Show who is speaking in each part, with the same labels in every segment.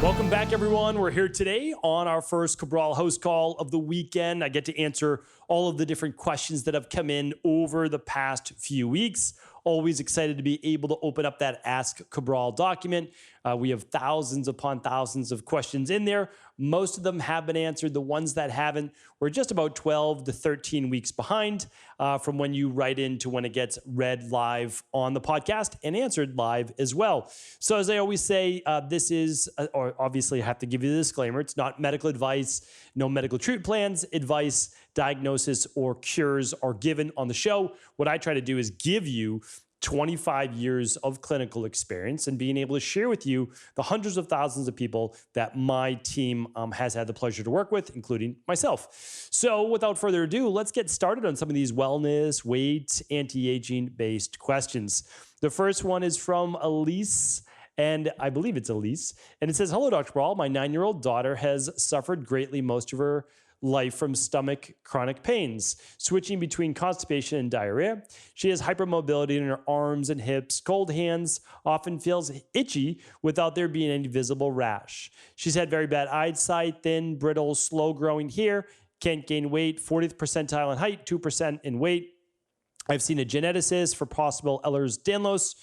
Speaker 1: Welcome back, everyone. We're here today on our first Cabral HouseCall of the weekend. I get to answer all of the different questions that have come in over the past few weeks. Always excited to be able to open up that Ask Cabral document. We have thousands upon thousands of questions in there. Most of them have been answered. The ones that haven't, we're just about 12 to 13 weeks behind from when you write in to when it gets read live on the podcast and answered live as well. So as I always say, this is, or obviously I have to give you the disclaimer, it's not medical advice, no medical treatment plans, advice, diagnosis, or cures are given on the show. What I try to do is give you 25 years of clinical experience and being able to share with you the hundreds of thousands of people that my team has had the pleasure to work with, including myself. So without further ado, let's get started on some of these wellness, weight, anti-aging based questions. The first one is from Elise. And I believe it's Elise. And it says, hello, Dr. Brawl. My 9-year-old daughter has suffered greatly most of her life from stomach chronic pains, switching between constipation and diarrhea. She has hypermobility in her arms and hips, cold hands, often feels itchy without there being any visible rash. She's had very bad eyesight, thin, brittle, slow growing hair, can't gain weight, 40th percentile in height, 2% in weight. I've seen a geneticist for possible Ehlers-Danlos.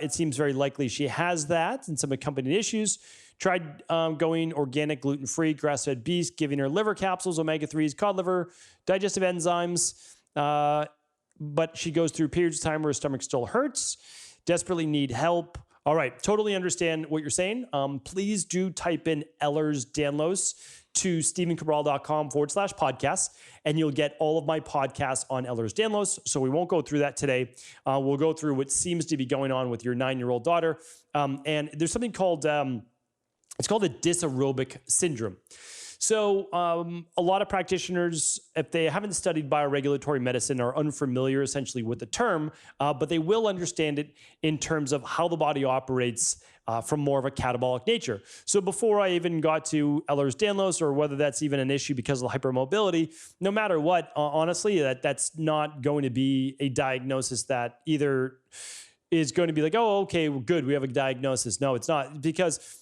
Speaker 1: It seems very likely she has that and some accompanying issues. Tried going organic, gluten-free, grass-fed beef, giving her liver capsules, omega-3s, cod liver, digestive enzymes. But she goes through periods of time where her stomach still hurts, desperately need help. All right, totally understand what you're saying. Please do type in Ehlers-Danlos to stevencabral.com/podcasts, and you'll get all of my podcasts on Ehlers-Danlos. So we won't go through that today. We'll go through what seems to be going on with your 9-year-old daughter. And there's something called, it's called a dysaerobic syndrome. So a lot of practitioners, if they haven't studied bioregulatory medicine, are unfamiliar essentially with the term, but they will understand it in terms of how the body operates from more of a catabolic nature. So before I even got to Ehlers-Danlos, or whether that's even an issue because of the hypermobility, no matter what, honestly, that's not going to be a diagnosis that either is going to be like, oh, okay, well, good, we have a diagnosis. No, it's not, because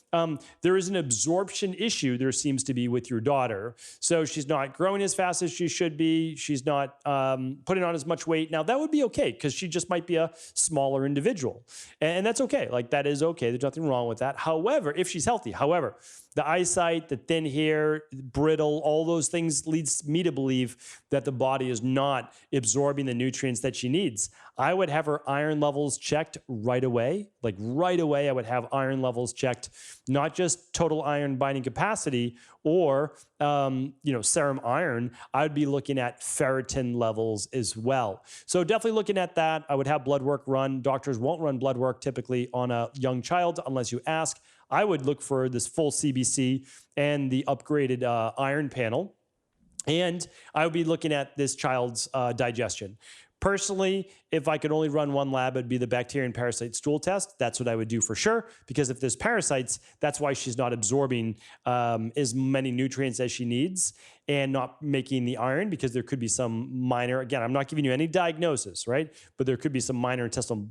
Speaker 1: there is an absorption issue there seems to be with your daughter. So she's not growing as fast as she should be. She's not putting on as much weight. Now, that would be okay because she just might be a smaller individual. And that's okay. Like, that is okay. There's nothing wrong with that. However, if she's healthy, the eyesight, the thin hair, brittle, all those things leads me to believe that the body is not absorbing the nutrients that she needs. I would have her iron levels checked right away. Like right away, I would have iron levels checked, not just total iron binding capacity or serum iron. I'd be looking at ferritin levels as well. So definitely looking at that. I would have blood work run. Doctors won't run blood work typically on a young child unless you ask. I would look for this full CBC and the upgraded iron panel. And I would be looking at this child's digestion. Personally, if I could only run one lab, it'd be the bacteria and parasite stool test. That's what I would do for sure, because if there's parasites, that's why she's not absorbing as many nutrients as she needs and not making the iron, because there could be some minor, again, I'm not giving you any diagnosis, right? But there could be some minor intestinal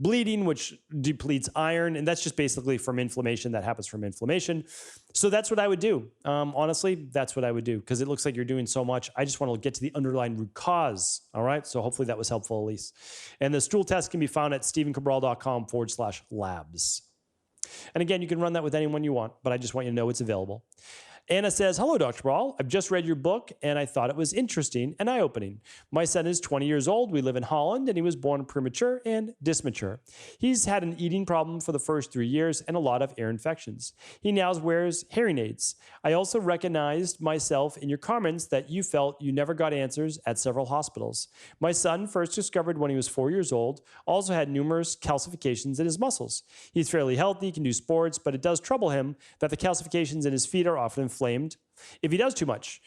Speaker 1: bleeding, which depletes iron. And that's just basically from inflammation. That happens from inflammation. So that's what I would do. Honestly, that's what I would do, because it looks like you're doing so much. I just want to get to the underlying root cause. All right. So hopefully that was helpful, Elise. And the stool test can be found at stevencabral.com/labs. And again, you can run that with anyone you want, but I just want you to know it's available. Anna says, hello, Dr. Brawl. I've just read your book and I thought it was interesting and eye-opening. My son is 20 years old. We live in Holland and he was born premature and dysmature. He's had an eating problem for the first 3 years and a lot of ear infections. He now wears hearing aids. I also recognized myself in your comments that you felt you never got answers at several hospitals. My son, first discovered when he was 4 years old, also had numerous calcifications in his muscles. He's fairly healthy, can do sports, but it does trouble him that the calcifications in his feet are often inflamed if he does too much.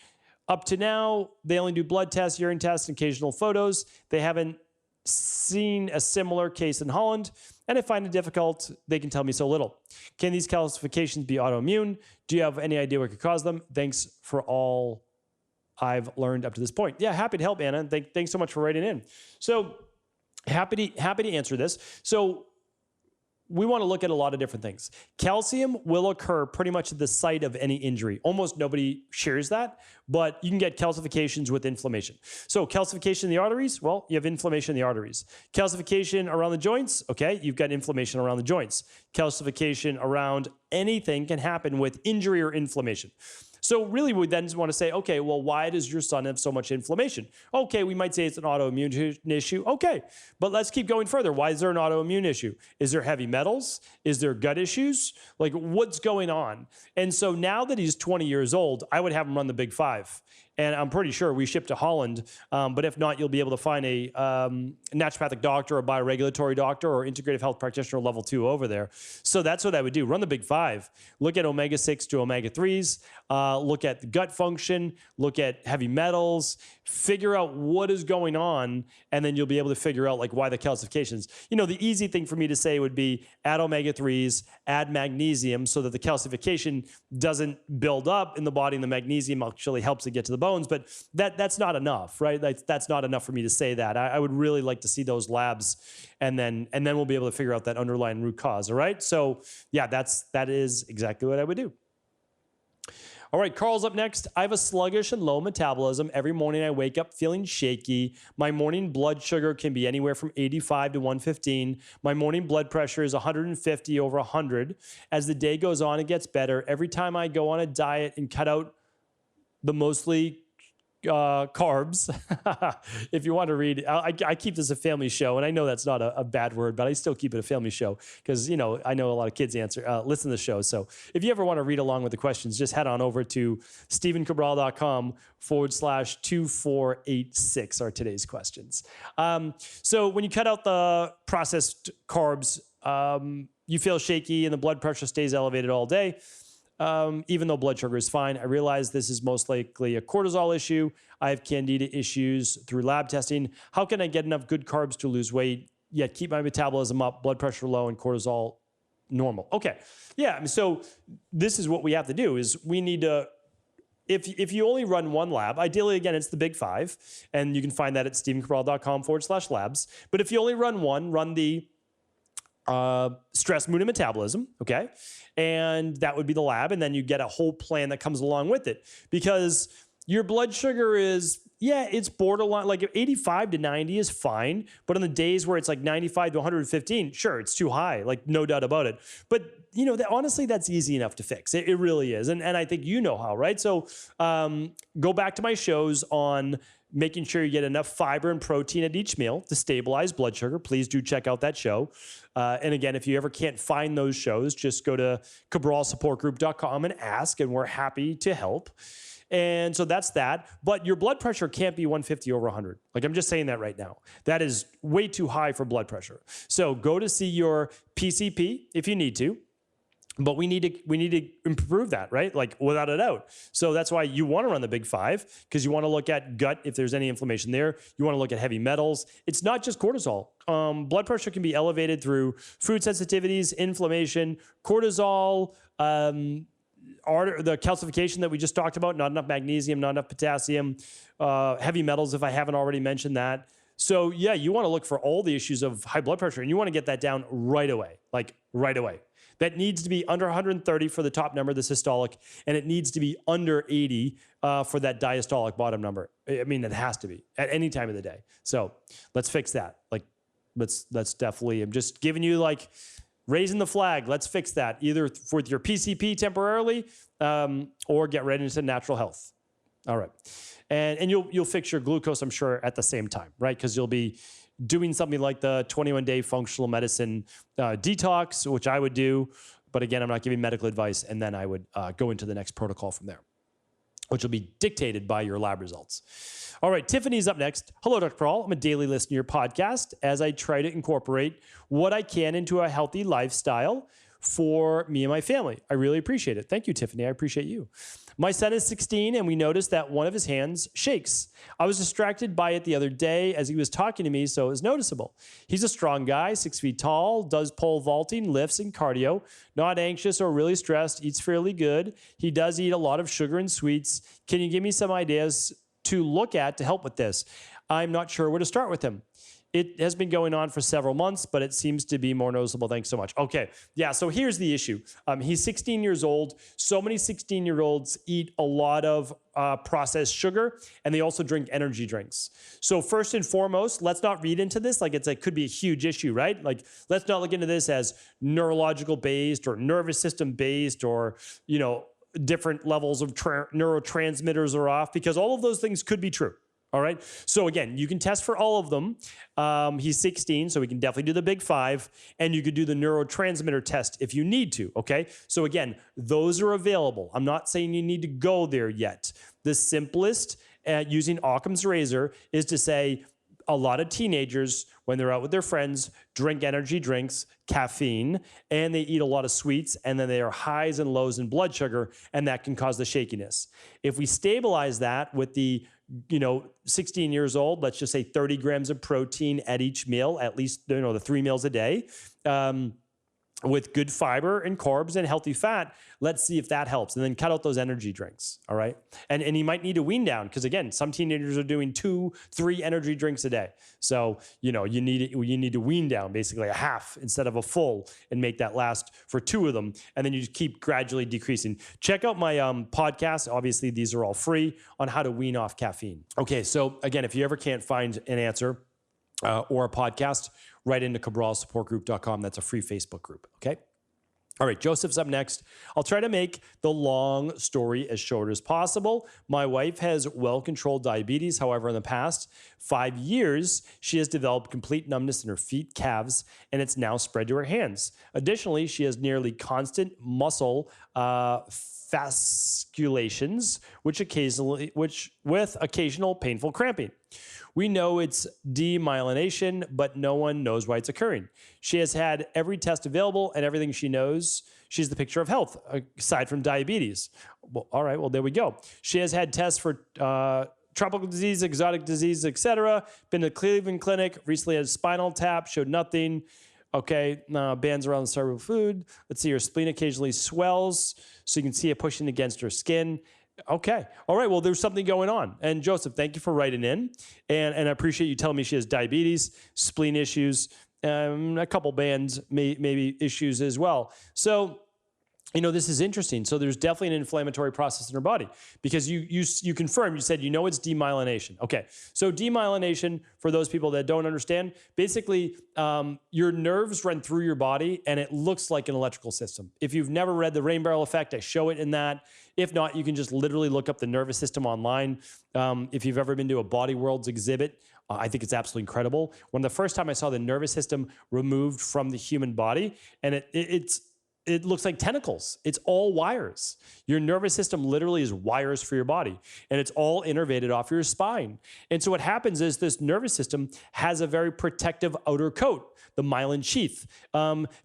Speaker 1: Up to now, they only do blood tests, urine tests, and occasional photos. They haven't seen a similar case in Holland, and I find it difficult. They can tell me so little. Can these calcifications be autoimmune? Do you have any idea what could cause them? Thanks for all I've learned up to this point. Yeah, happy to help, Anna. Thanks so much for writing in. So happy to answer this. So we want to look at a lot of different things. Calcium will occur pretty much at the site of any injury. Almost nobody shares that, but you can get calcifications with inflammation. So calcification in the arteries, well, you have inflammation in the arteries. Calcification around the joints, okay, you've got inflammation around the joints. Calcification around anything can happen with injury or inflammation. So really we then want to say, okay, well, why does your son have so much inflammation? Okay, we might say it's an autoimmune issue. Okay, but let's keep going further. Why is there an autoimmune issue? Is there heavy metals? Is there gut issues? Like, what's going on? And so now that he's 20 years old, I would have him run the Big Five. And I'm pretty sure we ship to Holland, but if not, you'll be able to find a naturopathic doctor, a bioregulatory doctor, or integrative health practitioner level 2 over there. So that's what I would do. Run the Big Five. Look at omega-6 to omega-3s. Look at the gut function. Look at heavy metals. Figure out what is going on, and then you'll be able to figure out like why the calcifications. You know, the easy thing for me to say would be add omega-3s, add magnesium so that the calcification doesn't build up in the body, and the magnesium actually helps it get to the bones. But that's not enough, right? That's not enough for me to say that. I would really like to see those labs, and then we'll be able to figure out that underlying root cause. All right. So yeah, that is exactly what I would do. All right, Carl's up next. I have a sluggish and low metabolism. Every morning I wake up feeling shaky. My morning blood sugar can be anywhere from 85 to 115. My morning blood pressure is 150 over 100. As the day goes on, it gets better. Every time I go on a diet and cut out the mostly carbs, if you want to read, I keep this a family show, and I know that's not a bad word, but I still keep it a family show because, you know, I know a lot of kids listen to the show. So if you ever want to read along with the questions, just head on over to stephencabral.com/2486 are today's questions. So when you cut out the processed carbs, you feel shaky and the blood pressure stays elevated all day. Even though blood sugar is fine. I realize this is most likely a cortisol issue. I have candida issues through lab testing. How can I get enough good carbs to lose weight, yet keep my metabolism up, blood pressure low, and cortisol normal? Okay, yeah, so this is what we have to do is we need to, if you only run one lab, ideally, again, it's the Big Five, and you can find that at stephencabral.com/labs. But if you only run one, run the stress, mood, and metabolism, okay? And that would be the lab, and then you get a whole plan that comes along with it. Because your blood sugar is, yeah, it's borderline, like 85 to 90 is fine, but on the days where it's like 95 to 115, sure, it's too high, like no doubt about it. But, you know, honestly, that's easy enough to fix. It really is, and I think you know how, right? So go back to my shows on making sure you get enough fiber and protein at each meal to stabilize blood sugar. Please do check out that show. And again, if you ever can't find those shows, just go to cabralsupportgroup.com and ask, and we're happy to help. And so that's that. But your blood pressure can't be 150 over 100. Like, I'm just saying that right now. That is way too high for blood pressure. So go to see your PCP if you need to. But we need to improve that, right? Like, without a doubt. So that's why you want to run the Big Five, because you want to look at gut if there's any inflammation there. You want to look at heavy metals. It's not just cortisol. Blood pressure can be elevated through food sensitivities, inflammation, cortisol, the calcification that we just talked about, not enough magnesium, not enough potassium, heavy metals, if I haven't already mentioned that. So yeah, you want to look for all the issues of high blood pressure, and you want to get that down right away, like right away. That needs to be under 130 for the top number, the systolic, and it needs to be under 80 for that diastolic bottom number. I mean, it has to be at any time of the day. So let's fix that. Like, let's definitely, I'm just giving you like raising the flag. Let's fix that either with your PCP temporarily or get right into natural health. All right. And you'll fix your glucose, I'm sure, at the same time, right? Because you'll be doing something like the 21-day functional medicine detox, which I would do. But again, I'm not giving medical advice. And then I would go into the next protocol from there, which will be dictated by your lab results. All right, Tiffany's up next. Hello, Dr. Cabral. I'm a daily listener to your podcast as I try to incorporate what I can into a healthy lifestyle for me and my family. I really appreciate it. Thank you, Tiffany. I appreciate you. My son is 16, and we noticed that one of his hands shakes. I was distracted by it the other day as he was talking to me, so it was noticeable. He's a strong guy, 6 feet tall, does pole vaulting, lifts, and cardio, not anxious or really stressed, eats fairly good. He does eat a lot of sugar and sweets. Can you give me some ideas to look at to help with this? I'm not sure where to start with him. It has been going on for several months, but it seems to be more noticeable. Thanks so much. Okay. Yeah. So here's the issue. He's 16 years old. So many 16-year-olds eat a lot of processed sugar, and they also drink energy drinks. So first and foremost, let's not read into this like it could be a huge issue, right? Like, let's not look into this as neurological based or nervous system based or, different levels of neurotransmitters are off, because all of those things could be true. All right. So again, you can test for all of them. He's 16, so we can definitely do the big 5, and you could do the neurotransmitter test if you need to. Okay. So again, those are available. I'm not saying you need to go there yet. The simplest using Occam's razor is to say a lot of teenagers, when they're out with their friends, drink energy drinks, caffeine, and they eat a lot of sweets, and then they are highs and lows in blood sugar, and that can cause the shakiness. If we stabilize that with the 16 years old, let's just say 30 grams of protein at each meal, at least, the 3 meals a day, with good fiber and carbs and healthy fat, let's see if that helps. And then cut out those energy drinks, all right? And you might need to wean down, because again, some teenagers are doing 2-3 energy drinks a day. So, you need to wean down basically a half instead of a full, and make that last for 2 of them. And then you just keep gradually decreasing. Check out my podcast. Obviously, these are all free, on how to wean off caffeine. Okay, so again, if you ever can't find an answer or a podcast, right into cabralsupportgroup.com. That's a free Facebook group. Okay. All right. Joseph's up next. I'll try to make the long story as short as possible. My wife has well-controlled diabetes. However, in the past 5 years, she has developed complete numbness in her feet, calves, and it's now spread to her hands. Additionally, she has nearly constant muscle fasciculations, with occasional painful cramping. We know it's demyelination, but no one knows why it's occurring. She has had every test available, and everything she knows, she's the picture of health, aside from diabetes. Well, all right, well, there we go. She has had tests for tropical disease, exotic disease, etc. Been to the Cleveland Clinic, recently had a spinal tap, showed nothing. Okay, bands around the cerebral fluid. Let's see, her spleen occasionally swells, so you can see it pushing against her skin. Okay. All right. Well, there's something going on. And Joseph, thank you for writing in. And I appreciate you telling me she has diabetes, spleen issues, a couple bands, maybe issues as well. So, this is interesting. So there's definitely an inflammatory process in her body, because you confirmed, you said, it's demyelination. Okay. So demyelination, for those people that don't understand, basically your nerves run through your body, and it looks like an electrical system. If you've never read The Rain Barrel Effect, I show it in that. If not, you can just literally look up the nervous system online. If you've ever been to a Body Worlds exhibit, I think it's absolutely incredible. When the first time I saw the nervous system removed from the human body, and it looks like tentacles. It's all wires. Your nervous system literally is wires for your body, and it's all innervated off your spine. And so what happens is this nervous system has a very protective outer coat, the myelin sheath.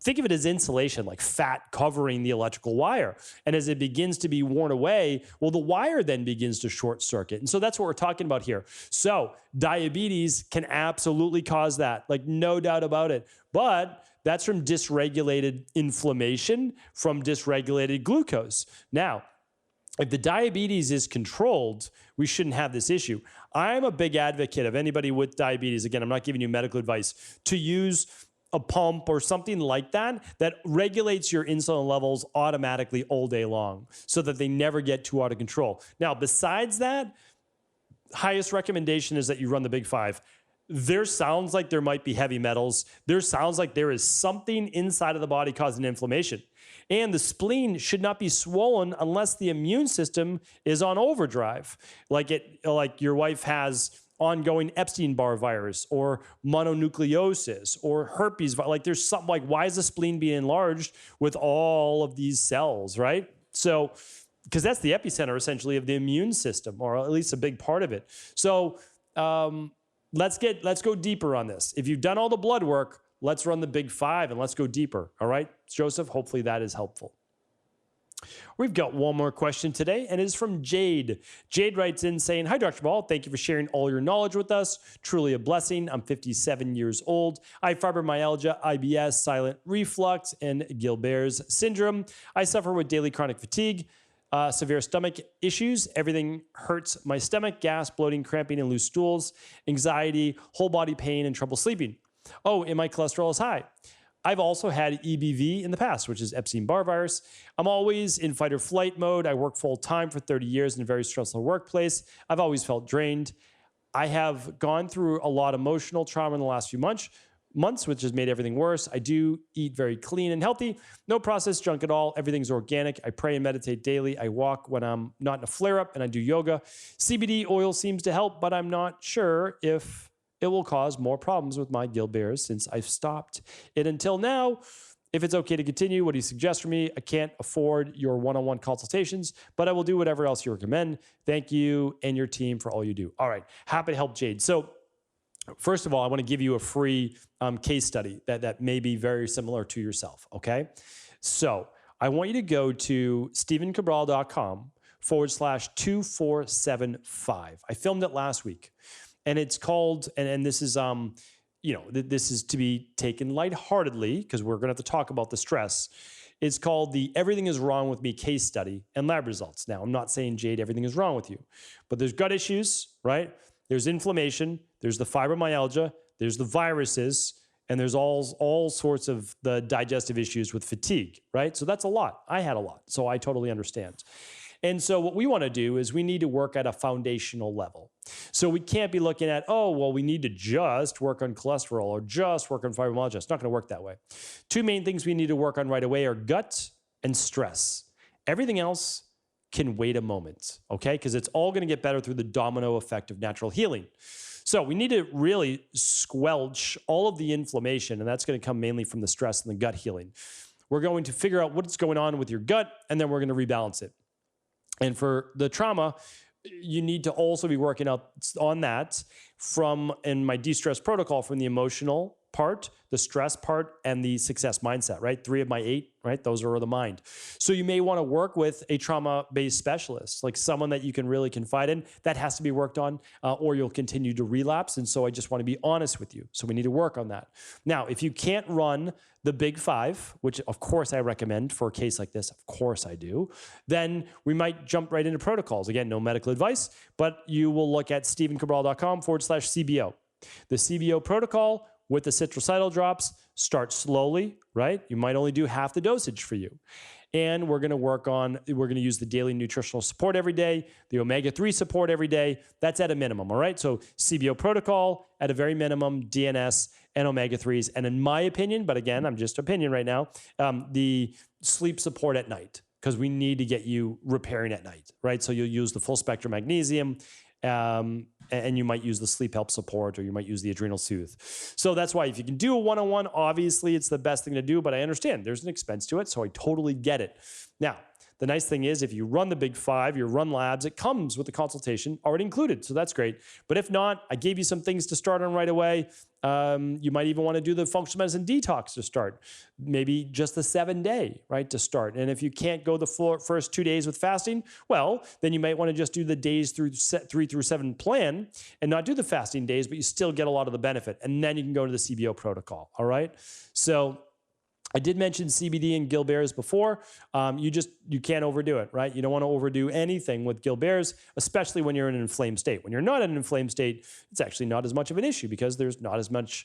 Speaker 1: Think of it as insulation, like fat covering the electrical wire. And as it begins to be worn away, well, the wire then begins to short circuit. And so that's what we're talking about here. So diabetes can absolutely cause that, like no doubt about it. But that's from dysregulated inflammation, from dysregulated glucose. Now, if the diabetes is controlled, we shouldn't have this issue. I'm a big advocate of anybody with diabetes, again, I'm not giving you medical advice, to use a pump or something like that regulates your insulin levels automatically all day long, so that they never get too out of control. Now, besides that, highest recommendation is that you run the Big 5. There sounds like there might be heavy metals. There sounds like there is something inside of the body causing inflammation. And the spleen should not be swollen unless the immune system is on overdrive, like your wife has ongoing Epstein-Barr virus or mononucleosis or herpes. Like there's something like, why is the spleen being enlarged with all of these cells, right? So, because that's the epicenter essentially of the immune system, or at least a big part of it. So, let's go deeper on this. If you've done all the blood work, let's run the Big 5 and let's go deeper. All right, Joseph, hopefully that is helpful. We've got one more question today, and it is from Jade. Jade writes in saying, "Hi, Dr. Ball. Thank you for sharing all your knowledge with us. Truly a blessing. I'm 57 years old. I have fibromyalgia, IBS, silent reflux, and Gilbert's syndrome. I suffer with daily chronic fatigue. severe stomach issues. Everything hurts my stomach, gas, bloating, cramping, and loose stools, anxiety, whole body pain, and trouble sleeping. Oh, and my cholesterol is high. I've also had EBV in the past, which is Epstein-Barr virus. I'm always in fight or flight mode. I work full time for 30 years in a very stressful workplace. I've always felt drained. I have gone through a lot of emotional trauma in the last few months, which has made everything worse. I do eat very clean and healthy, no processed junk at all. Everything's organic. I pray and meditate daily. I walk when I'm not in a flare-up, and I do yoga. CBD oil seems to help, but I'm not sure if it will cause more problems with my Gilbert's since I've stopped it until now. If it's okay to continue, what do you suggest for me? I can't afford your one-on-one consultations, but I will do whatever else you recommend. Thank you and your team for all you do. All right, happy to help, Jade. So first of all, I want to give you a free case study that may be very similar to yourself, okay? So I want you to go to stevencabral.com/2475. I filmed it last week. And it's called, and this is, this is to be taken lightheartedly because we're going to have to talk about the stress. It's called the Everything is Wrong with Me case study and lab results. Now, I'm not saying, Jade, everything is wrong with you, but there's gut issues, right? There's inflammation, there's the fibromyalgia, there's the viruses, and there's all sorts of the digestive issues with fatigue, right? So that's a lot. I had a lot, so I totally understand. And so what we want to do is we need to work at a foundational level. So we can't be looking at, oh, well, we need to just work on cholesterol or just work on fibromyalgia. It's not going to work that way. Two main things we need to work on right away are gut and stress. Everything else can wait a moment, okay? Because it's all going to get better through the domino effect of natural healing. So we need to really squelch all of the inflammation, and that's going to come mainly from the stress and the gut healing. We're going to figure out what's going on with your gut, and then we're going to rebalance it. And for the trauma, you need to also be working out on that in my de-stress protocol, from the emotional part, the stress part, and the success mindset, right? 3 of my 8, right? Those are the mind. So you may want to work with a trauma-based specialist, like someone that you can really confide in. That has to be worked on, or you'll continue to relapse. And so I just want to be honest with you. So we need to work on that. Now, if you can't run the big 5, which of course I recommend for a case like this, of course I do, then we might jump right into protocols. Again, no medical advice, but you will look at stevencabral.com/CBO. The CBO protocol with the citricidal drops, start slowly, right? You might only do half the dosage for you. And we're going to use the daily nutritional support every day, the omega-3 support every day. That's at a minimum, all right? So CBO protocol at a very minimum, DNS and omega-3s. And in my opinion, but again, I'm just opinion right now, the sleep support at night, because we need to get you repairing at night, right? So you'll use the full spectrum magnesium, and you might use the sleep help support, or you might use the adrenal soothe. So that's why if you can do a one-on-one, obviously it's the best thing to do, but I understand there's an expense to it, so I totally get it. Now, the nice thing is if you run the big 5, you run labs, it comes with the consultation already included, so that's great. But if not, I gave you some things to start on right away. You might even want to do the functional medicine detox to start. Maybe just the 7-day, right, to start. And if you can't go the first 2 days with fasting, well, then you might want to just do the days through 3 through 7 plan and not do the fasting days, but you still get a lot of the benefit. And then you can go to the CBO protocol, all right? So I did mention CBD and Gilbert's before. You can't overdo it, right? You don't want to overdo anything with Gilbert's, especially when you're in an inflamed state. When you're not in an inflamed state, it's actually not as much of an issue because there's not as much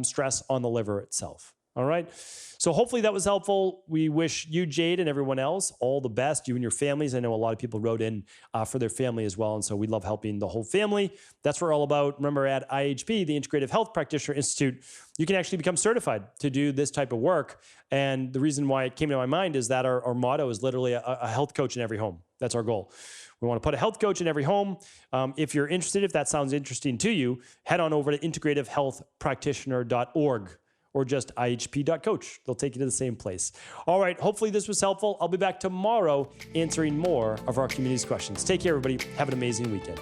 Speaker 1: stress on the liver itself. All right. So hopefully that was helpful. We wish you, Jade, and everyone else all the best, you and your families. I know a lot of people wrote in for their family as well. And so we love helping the whole family. That's what we're all about. Remember, at IHP, the Integrative Health Practitioner Institute, you can actually become certified to do this type of work. And the reason why it came to my mind is that our motto is literally a health coach in every home. That's our goal. We want to put a health coach in every home. If you're interested, if that sounds interesting to you, head on over to integrativehealthpractitioner.org. or just ihp.coach. They'll take you to the same place. All right, hopefully this was helpful. I'll be back tomorrow answering more of our community's questions. Take care, everybody. Have an amazing weekend.